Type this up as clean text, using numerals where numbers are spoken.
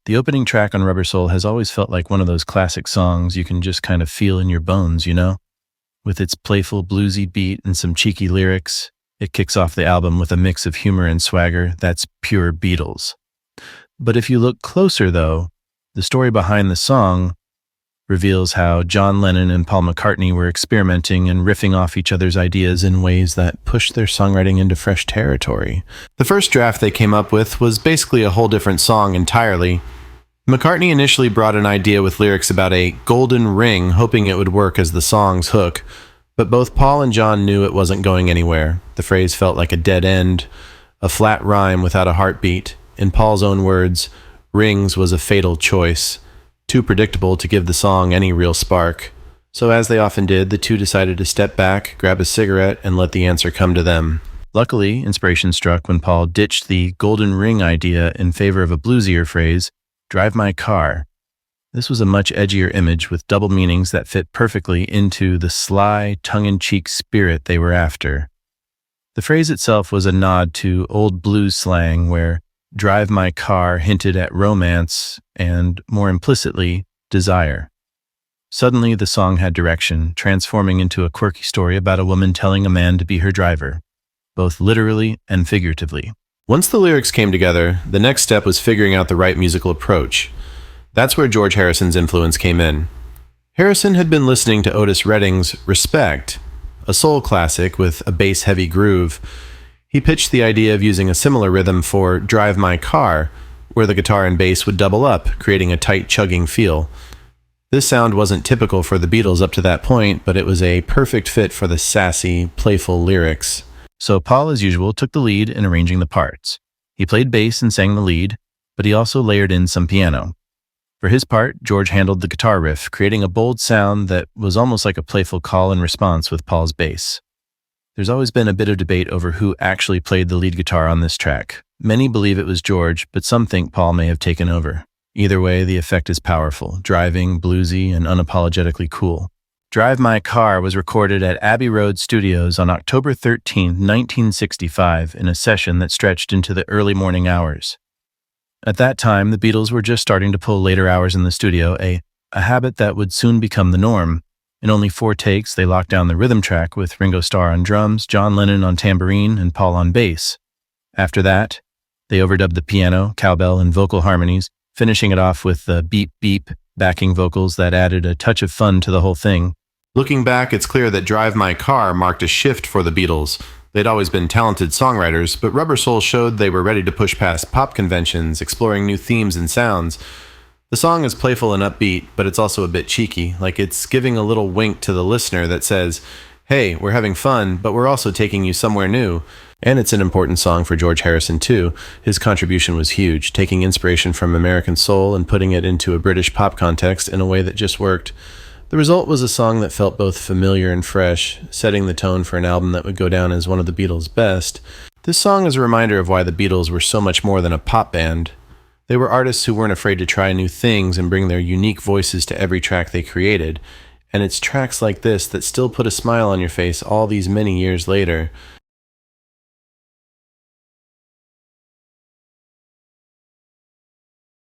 The opening track on Rubber Soul has always felt like one of those classic songs you can just kind of feel in your bones, you know? With its playful bluesy beat and some cheeky lyrics, it kicks off the album with a mix of humor and swagger that's pure Beatles. But if you look closer, though, the story behind the song reveals how John Lennon and Paul McCartney were experimenting and riffing off each other's ideas in ways that pushed their songwriting into fresh territory. The first draft they came up with was basically a whole different song entirely. McCartney initially brought an idea with lyrics about a golden ring, hoping it would work as the song's hook, but both Paul and John knew it wasn't going anywhere. The phrase felt like a dead end, a flat rhyme without a heartbeat. In Paul's own words, rings was a fatal choice, too predictable to give the song any real spark. So as they often did, the two decided to step back, grab a cigarette, and let the answer come to them. Luckily, inspiration struck when Paul ditched the golden ring idea in favor of a bluesier phrase, "Drive my car." This was a much edgier image with double meanings that fit perfectly into the sly, tongue-in-cheek spirit they were after. The phrase itself was a nod to old blues slang where "drive my car" hinted at romance and, more implicitly, desire. Suddenly, the song had direction, transforming into a quirky story about a woman telling a man to be her driver, both literally and figuratively. Once the lyrics came together, the next step was figuring out the right musical approach. That's where George Harrison's influence came in. Harrison had been listening to Otis Redding's Respect, a soul classic with a bass-heavy groove. He pitched the idea of using a similar rhythm for Drive My Car, where the guitar and bass would double up, creating a tight chugging feel. This sound wasn't typical for the Beatles up to that point, but it was a perfect fit for the sassy, playful lyrics. So Paul, as usual, took the lead in arranging the parts. He played bass and sang the lead, but he also layered in some piano. For his part, George handled the guitar riff, creating a bold sound that was almost like a playful call and response with Paul's bass. There's always been a bit of debate over who actually played the lead guitar on this track. Many believe it was George, but some think Paul may have taken over. Either way, the effect is powerful, driving, bluesy, and unapologetically cool. Drive My Car was recorded at Abbey Road Studios on October 13, 1965, in a session that stretched into the early morning hours. At that time, the Beatles were just starting to pull later hours in the studio, a habit that would soon become the norm. In only 4 takes, they locked down the rhythm track with Ringo Starr on drums, John Lennon on tambourine, and Paul on bass. After that, they overdubbed the piano, cowbell, and vocal harmonies, finishing it off with the beep-beep backing vocals that added a touch of fun to the whole thing. Looking back, it's clear that Drive My Car marked a shift for the Beatles. They'd always been talented songwriters, but Rubber Soul showed they were ready to push past pop conventions, exploring new themes and sounds. The song is playful and upbeat, but it's also a bit cheeky, like it's giving a little wink to the listener that says, "Hey, we're having fun, but we're also taking you somewhere new." And it's an important song for George Harrison, too. His contribution was huge, taking inspiration from American soul and putting it into a British pop context in a way that just worked. The result was a song that felt both familiar and fresh, setting the tone for an album that would go down as one of the Beatles' best. This song is a reminder of why the Beatles were so much more than a pop band. They were artists who weren't afraid to try new things and bring their unique voices to every track they created. And it's tracks like this that still put a smile on your face all these many years later.